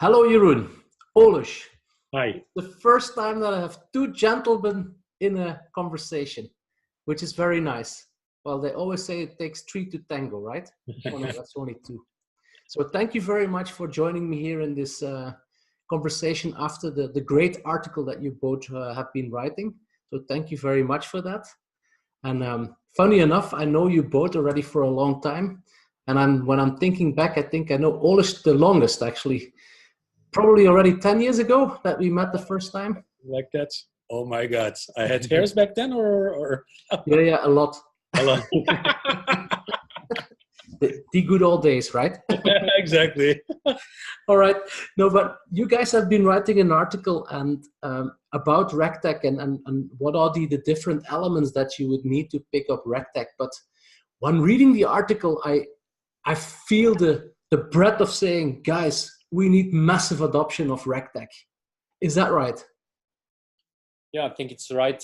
Hello, Jeroen. Olus. Hi. The first time that I have two gentlemen in a conversation, which is very nice. Well, they always say it takes three to tango, right? Oh no, that's only two. So thank you very much for joining me here in this conversation after the great article that you both have been writing. So thank you very much for that. And funny enough, I know you both already for a long time. And when I'm thinking back, I think I know Olus the longest, actually. Probably already 10 years ago that we met the first time. Like that? Oh my God. I had hairs back then or? Yeah, a lot. A lot. The good old days, right? Exactly. All right. No, but you guys have been writing an article and about RegTech and what are the different elements that you would need to pick up RegTech. But when reading the article, I feel the breadth of saying, guys, we need massive adoption of RegTech. Is that right? Yeah, I think it's right,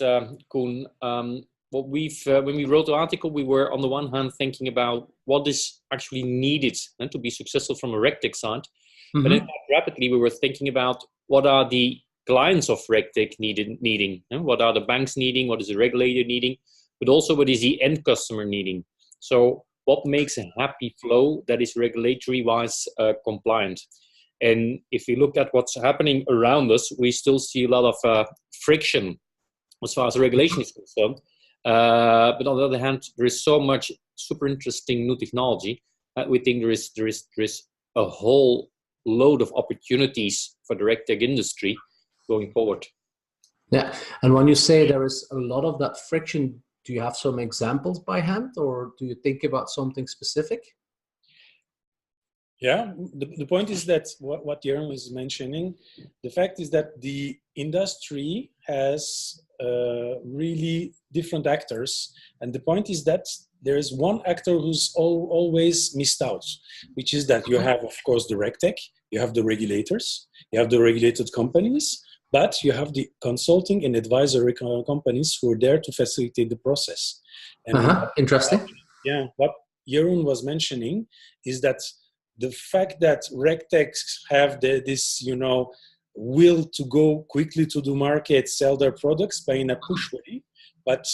Koen. When we wrote the article, we were on the one hand thinking about what is actually needed to be successful from a RegTech side. Mm-hmm. But then rapidly we were thinking about what are the clients of RegTech needing, what are the banks needing, what is the regulator needing, but also what is the end customer needing. So what makes a happy flow that is regulatory-wise compliant? And if we look at what's happening around us, we still see a lot of friction as far as regulation is concerned. But on the other hand, there is so much super interesting new technology that we think there is a whole load of opportunities for the RegTech industry going forward. Yeah, and when you say there is a lot of that friction, do you have some examples by hand, or do you think about something specific? Yeah, the point is that what Jeroen was mentioning, the fact is that the industry has really different actors. And the point is that there is one actor who's always missed out, which is that you have, of course, the RegTech, you have the regulators, you have the regulated companies, but you have the consulting and advisory companies who are there to facilitate the process. And interesting. Yeah, what Jeroen was mentioning is that the fact that RegTechs have this, will to go quickly to the market, sell their products by in a push way, but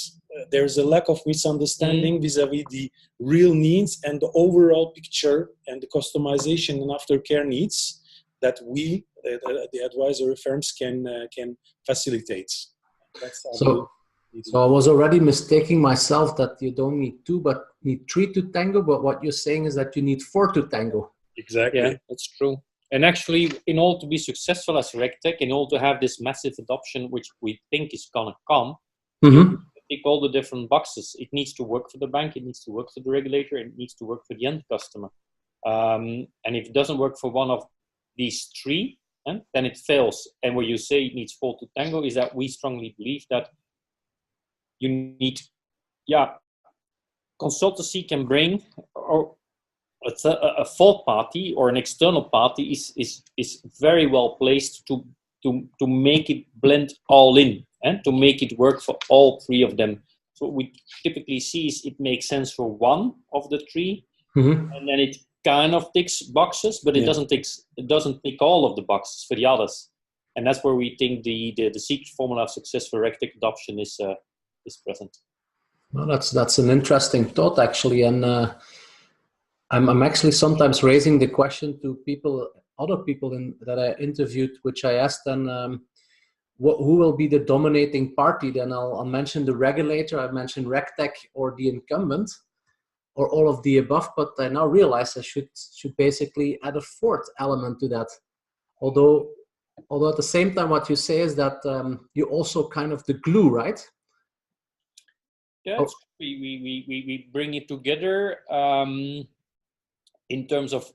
there's a lack of misunderstanding vis-a-vis the real needs and the overall picture and the customization and aftercare needs that we, the advisory firms, can facilitate. That's so I was already mistaking myself that you don't need two, but need three to tango. But what you're saying is that you need four to tango. Exactly. Yeah, that's true. And actually, in order to be successful as RegTech, in order to have this massive adoption, which we think is going to come, you tick all the different boxes. It needs to work for the bank, it needs to work for the regulator, and it needs to work for the end customer. And if it doesn't work for one of these three, then it fails. And what you say it needs four to tango is that we strongly believe that you need, consultancy can bring, or a fourth party or an external party is very well placed to make it blend all in and to make it work for all three of them. So what we typically see is it makes sense for one of the three, and then it kind of ticks boxes, but it doesn't tick all of the boxes for the others. And that's where we think the secret formula of success for RegTech adoption is present. Well, that's an interesting thought, actually, and I'm actually sometimes raising the question to other people that I interviewed, which I asked them, who will be the dominating party? Then I'll mention the regulator, I mentioned RegTech or the incumbent, or all of the above. But I now realize I should basically add a fourth element to that. Although at the same time, what you say is that you also kind of the glue, right? Yeah, we bring it together. In terms of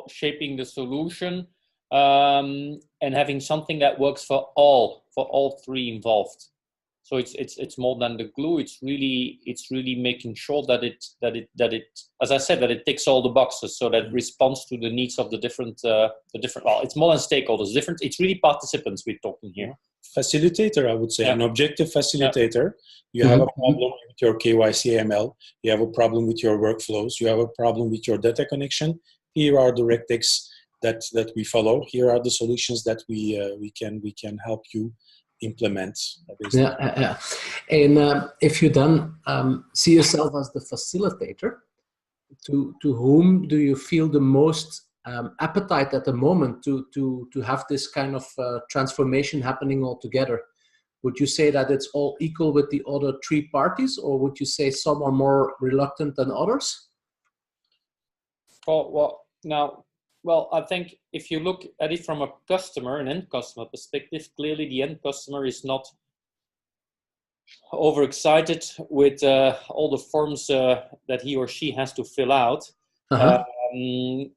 shaping the solution and having something that works for all three involved. So it's more than the glue. It's really making sure that it as I said, that it ticks all the boxes, so that it responds to the needs of the different. It's more than stakeholders. It's really participants we're talking here. Facilitator, I would say, an objective facilitator. You have a problem with your KYC AML, you have a problem with your workflows, you have a problem with your data connection. Here are the RegTechs that we follow. Here are the solutions that we can help you implement. Yeah. And if you then see yourself as the facilitator, to whom do you feel the most appetite at the moment to have this kind of transformation happening all together? Would you say that it's all equal with the other three parties, or would you say some are more reluctant than others? Well, I think if you look at it from an end customer perspective, clearly the end customer is not overexcited with all the forms that he or she has to fill out. And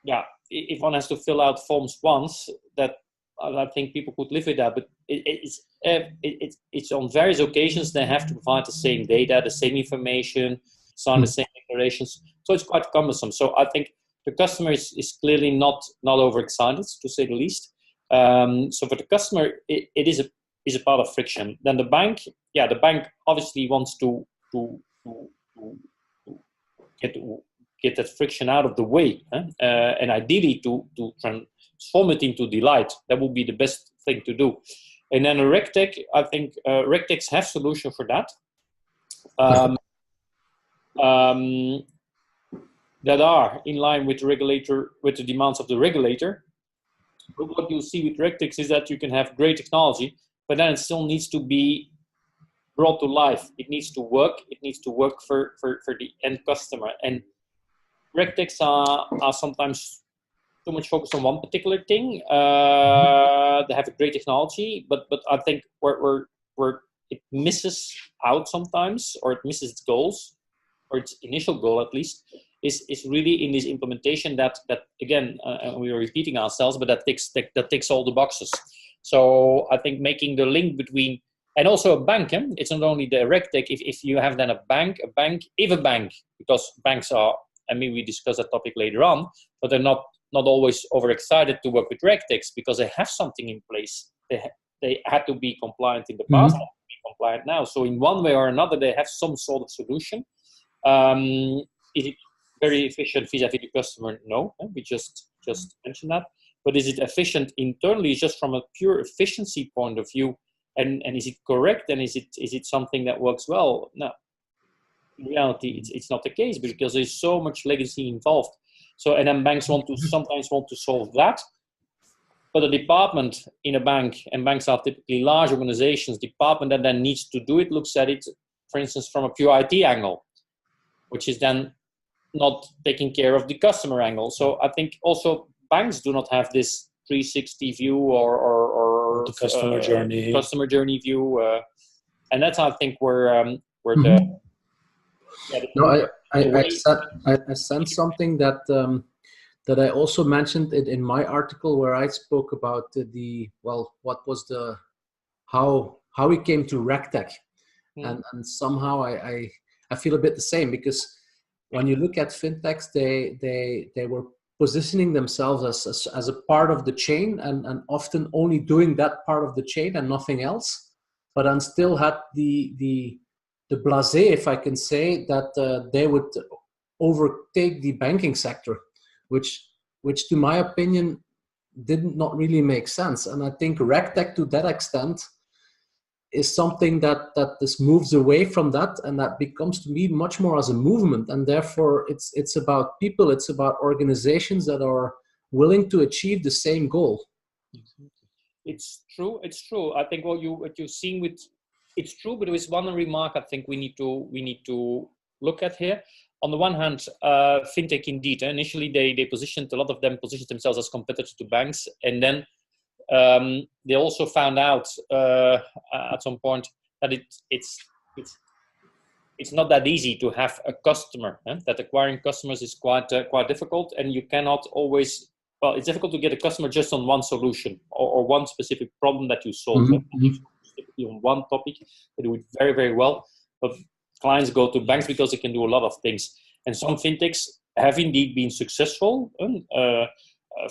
yeah, if one has to fill out forms once, that I think people could live with that. But it's on various occasions they have to provide the same data, the same information, sign the same declarations. So it's quite cumbersome. So I think the customer is clearly not overexcited, to say the least. So for the customer, it is a part of friction. Then the bank obviously wants to get that friction out of the way, and ideally to transform it into delight. That would be the best thing to do. And then a RegTech, I think RegTechs have solution for that. That are in line with the regulator, with the demands of the regulator. But what you see with RegTechs is that you can have great technology, but then it still needs to be brought to life. It needs to work. It needs to work for the end customer. And RegTechs are sometimes too much focused on one particular thing. They have a great technology, but I think where it misses out sometimes, or it misses its goals, or its initial goal at least, is really in this implementation that again, we are repeating ourselves, but that ticks all the boxes. So I think making the link between, and also a bank, it's not only the RegTech, if you have then a bank, because banks are, I mean, we discuss that topic later on, but they're not always overexcited to work with RegTechs because they have something in place. They had to be compliant in the past, and be compliant now. So in one way or another, they have some sort of solution. Is it very efficient vis-a-vis the customer? No, we just mentioned that. But is it efficient internally, just from a pure efficiency point of view? And is it correct? And is it something that works well? No. In reality, it's not the case because there's so much legacy involved. So, and then banks sometimes want to solve that. But a department in a bank, and banks are typically large organizations, department that then needs to do it looks at it, for instance, from a pure IT angle, which is then not taking care of the customer angle. So I think also banks do not have this 360 view or the customer journey view, and that's I think where I sense something that I also mentioned in my article where I spoke about how we came to RegTech, and somehow I feel a bit the same, because when you look at fintechs, they were positioning themselves as a part of the chain, and often only doing that part of the chain and nothing else, but then still had the blasé, if I can say, that they would overtake the banking sector, which to my opinion did not really make sense. And I think RegTech to that extent is something that this moves away from that, and that becomes to me much more as a movement, and therefore it's about people, it's about organizations that are willing to achieve the same goal. It's true. I think what you're seeing with it's true, but there is one remark I think we need to look at here. On the one hand, fintech indeed. Initially, a lot of them positioned themselves as competitors to banks, and then they also found out at some point that it's not that easy to have a customer. That acquiring customers is quite difficult, and you cannot always. Well, it's difficult to get a customer just on one solution or one specific problem that you solve. Specifically on one topic, they do it very, very well. But clients go to banks because they can do a lot of things. And some fintechs have indeed been successful.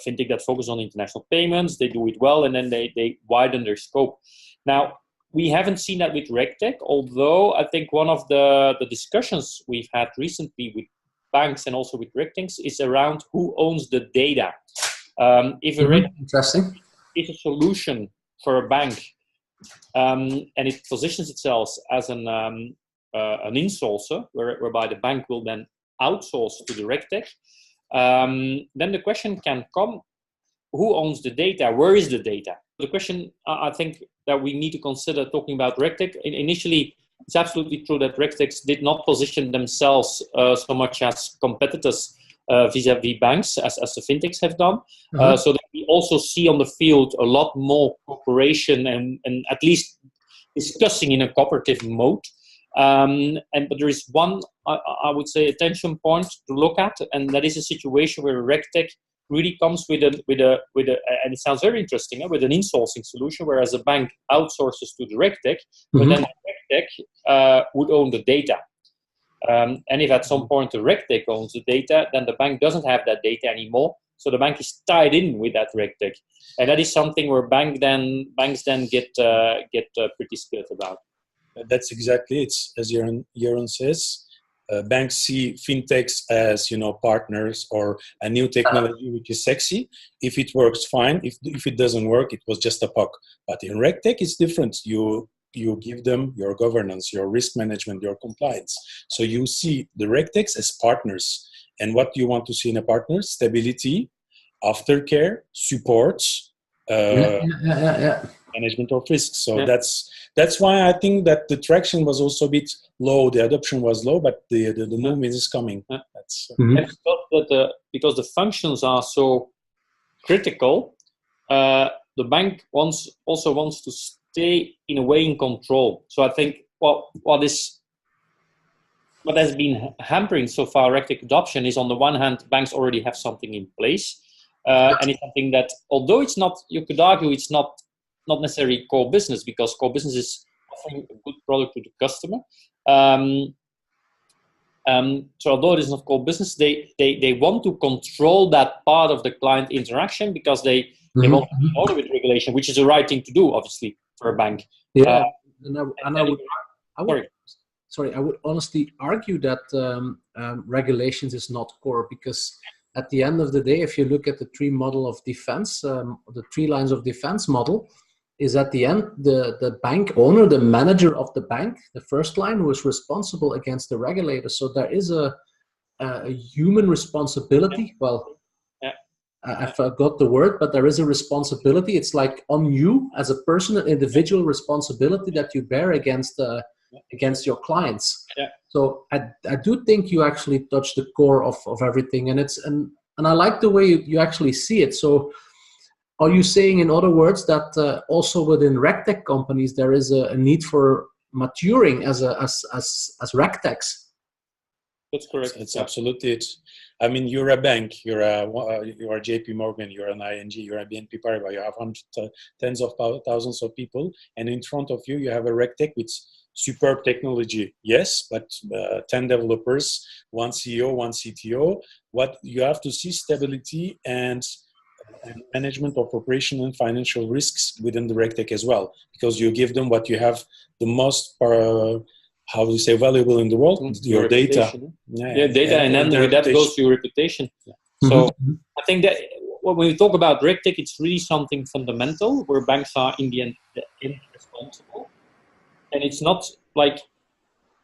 Fintech that focus on international payments, they do it well, and then they widen their scope. Now, we haven't seen that with RegTech, although I think one of the discussions we've had recently with banks and also with RegTechs is around who owns the data. If a Interesting. is a solution for a bank, and it positions itself as an insourcer, whereby the bank will then outsource to the RegTech, then the question can come, who owns the data? Where is the data? The question I think that we need to consider talking about RegTech, initially, it's absolutely true that RegTechs did not position themselves so much as competitors vis-a-vis banks as the FinTechs have done. So that we also see on the field a lot more cooperation and at least discussing in a cooperative mode. But there is one, I would say, attention point to look at, and that is a situation where RegTech really comes with a, and it sounds very interesting, with an insourcing solution, whereas a bank outsources to the RegTech, but then the RegTech would own the data. And if at some point the RegTech owns the data, then the bank doesn't have that data anymore. So the bank is tied in with that RegTech, and that is something where banks then get pretty scared about. That's exactly it. As Jeroen says, banks see fintechs as partners or a new technology which is sexy. If it works, fine. If it doesn't work, it was just a POC. But in RegTech, it's different. You give them your governance, your risk management, your compliance. So you see the RegTechs as partners. And what you want to see in a partner? Stability, aftercare, support, management of risk. So that's why I think that the traction was also a bit low. The adoption was low, but the movement is coming. That's, and because the functions are so critical, the bank also wants to stay in a way in control. So I think what has been hampering so far RegTech adoption is, on the one hand, banks already have something in place, and it's something that, although it's not, you could argue it's not necessarily core business, because core business is offering a good product to the customer. So although it is not core business, they want to control that part of the client interaction, because they want to be order with regulation, which is the right thing to do, obviously, for a bank. Yeah, I would honestly argue that regulations is not core, because at the end of the day, if you look at the three model of defense, the three lines of defense model, is at the end the bank owner, the manager of the bank, the first line, who is responsible against the regulator. So there is a human responsibility. Well, I forgot the word, but there is a responsibility. It's like on you as a person, an individual responsibility that you bear against your clients. So I do think you actually touch the core of everything, and I like the way you actually see it. So are you saying, in other words, that also within RegTech companies there is a need for maturing as RegTechs? That's correct. It's absolutely it. I mean, you're a bank, you're a JP Morgan, you're an ING, you're a BNP Paribas. You have tens of thousands of people, and in front of you, you have a RegTech with superb technology. Yes, but 10 developers, one CEO, one CTO. What you have to see, stability and management of operational and financial risks within the RegTech as well, because you give them what you have the most, how do you say, valuable in the world, your data. Data, and then with that goes to your reputation. So I think that when we talk about RegTech, it's really something fundamental, where banks are in the end responsible. And it's not like,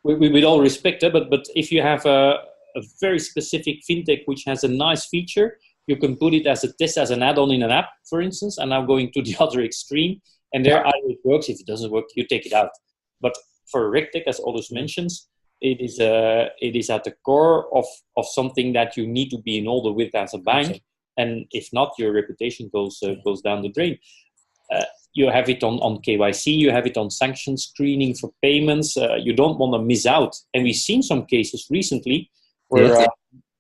with all respect, but if you have a very specific fintech which has a nice feature, you can put it as a test, as an add-on in an app, for instance, and now going to the other extreme. And there either it works. If it doesn't work, you take it out. But for RegTech, as Olus mentions, it is at the core of something that you need to be in order with as a bank. Okay. And if not, your reputation goes down the drain. You have it on KYC, you have it on sanction screening for payments. You don't want to miss out. And we've seen some cases recently where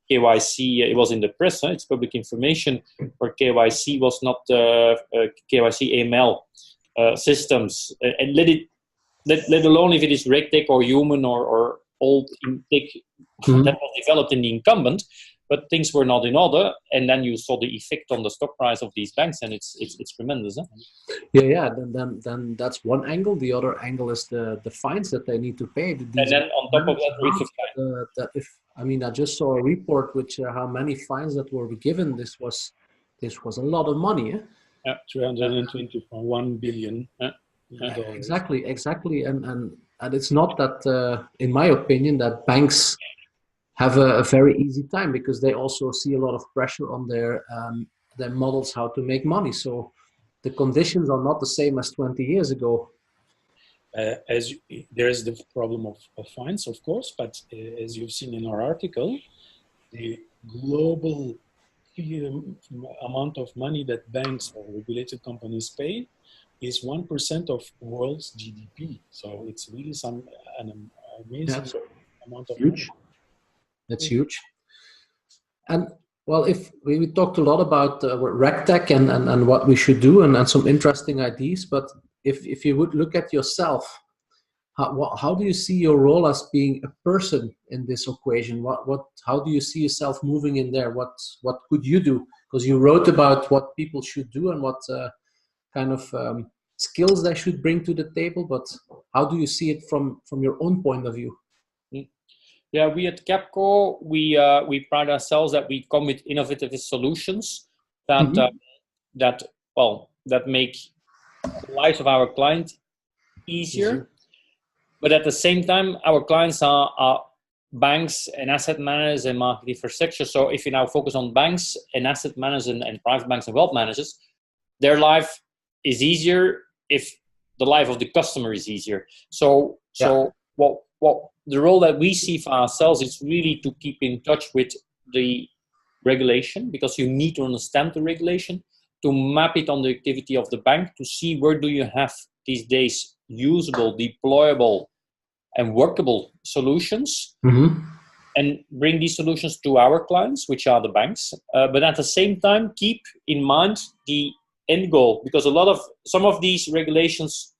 KYC, it was in the press, it's public information, where KYC was not KYC AML systems. And let alone if it is RegTech or human or old tech that was developed in the incumbent, but things were not in order, and then you saw the effect on the stock price of these banks, and it's tremendous. Huh? Yeah. Then that's one angle. The other angle is the fines that they need to pay. And then on top of that, that if I just saw a report which how many fines that were given. This was a lot of money. Eh? Yeah, 321 billion. Exactly, and it's not that, in my opinion, that banks have a very easy time, because they also see a lot of pressure on their models how to make money. So the conditions are not the same as 20 years ago. There is the problem of fines, of course, but as you've seen in our article, the global amount of money that banks or regulated companies pay is 1% of world's GDP. So it's really an amazing amount of money. That's huge. And well, if we talked a lot about RegTech and what we should do, and some interesting ideas, but if you would look at yourself, how do you see your role as being a person in this equation? How do you see yourself moving in there? What could you do? Because you wrote about what people should do and what kind of skills they should bring to the table, but how do you see it from your own point of view? Yeah, we at Capco, we pride ourselves that we come with innovative solutions that that make the lives of our clients easier. But at the same time, our clients are banks and asset managers and market infrastructure. So if you now focus on banks and asset managers and private banks and wealth managers, their life is easier if the life of the customer is easier. So what the role that we see for ourselves is really to keep in touch with the regulation, because you need to understand the regulation, to map it on the activity of the bank, to see where do you have these days usable, deployable, and workable solutions, and bring these solutions to our clients, which are the banks. But at the same time, keep in mind the end goal, because some of these regulations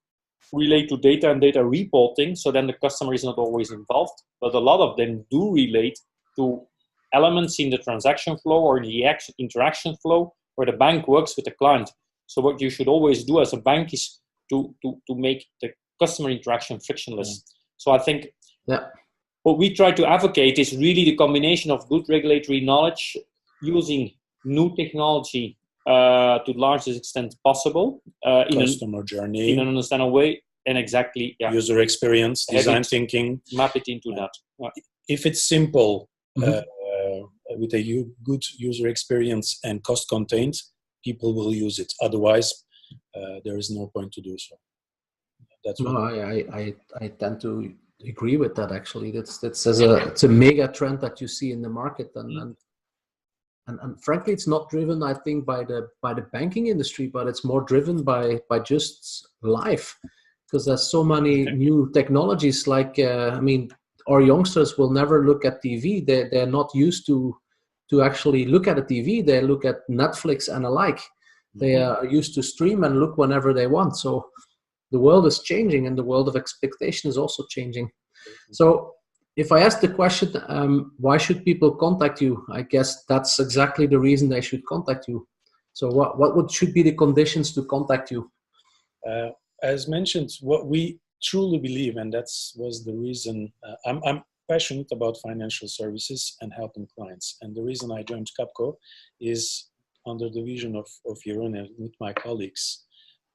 relate to data and data reporting, so then the customer is not always involved, but a lot of them do relate to elements in the transaction flow or the interaction flow where the bank works with the client. So what you should always do as a bank is to make the customer interaction frictionless. So I think what we try to advocate is really the combination of good regulatory knowledge, using new technology to the largest extent possible, customer journey in an understandable way, and user experience, design thinking, map it into that. If it's simple, with a good user experience and cost contained, people will use it. Otherwise, there is no point to do so. That's I tend to agree with that. Actually, it's a mega trend that you see in the market, and frankly, it's not driven, I think, by the banking industry, but it's more driven by just life, because there's so many new technologies. Like our youngsters will never look at TV. They're not used to actually look at a TV. They look at Netflix and alike. They are used to stream and look whenever they want. So the world is changing, and the world of expectation is also changing. So if I ask the question, why should people contact you? I guess that's exactly the reason they should contact you. So what should be the conditions to contact you? As mentioned, what we truly believe, and that was the reason, I'm passionate about financial services and helping clients. And the reason I joined Capco is under the vision of Jeroen and with my colleagues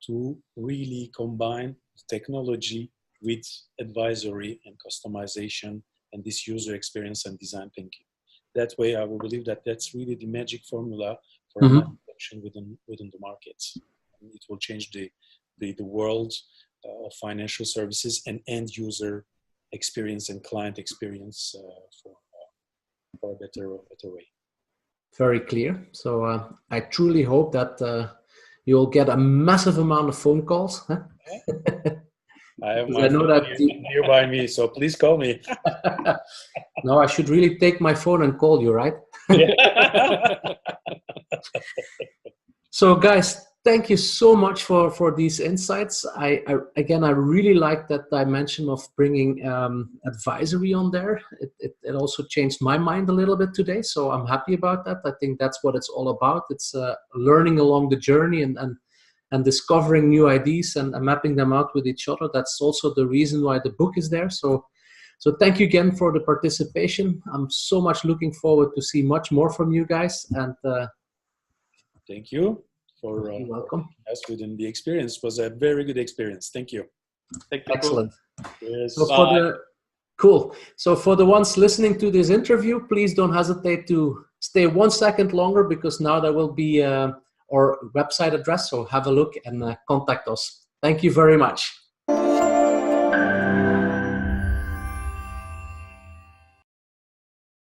to really combine technology with advisory and customization and this user experience and design thinking. That way, I will believe that that's really the magic formula for adoption within the markets. And it will change the world of financial services and end user experience and client experience for a better way. Very clear. So I truly hope that you'll get a massive amount of phone calls. Huh? I have my phone nearby me, so please call me. No, I should really take my phone and call you, right? So guys, thank you so much for these insights. I really like that dimension of bringing advisory on there. It also changed my mind a little bit today, so I'm happy about that. I think that's what it's all about. It's learning along the journey and discovering new ideas and mapping them out with each other. That's also the reason why the book is there. So thank you again for the participation. I'm so much looking forward to see much more from you guys. And thank you for you're welcome. us within the experience. It was a very good experience. Thank you. Thank you. Excellent. Yes. So cool. So for the ones listening to this interview, please don't hesitate to stay 1 second longer, because now there will be our website address. So have a look and contact us. Thank you very much.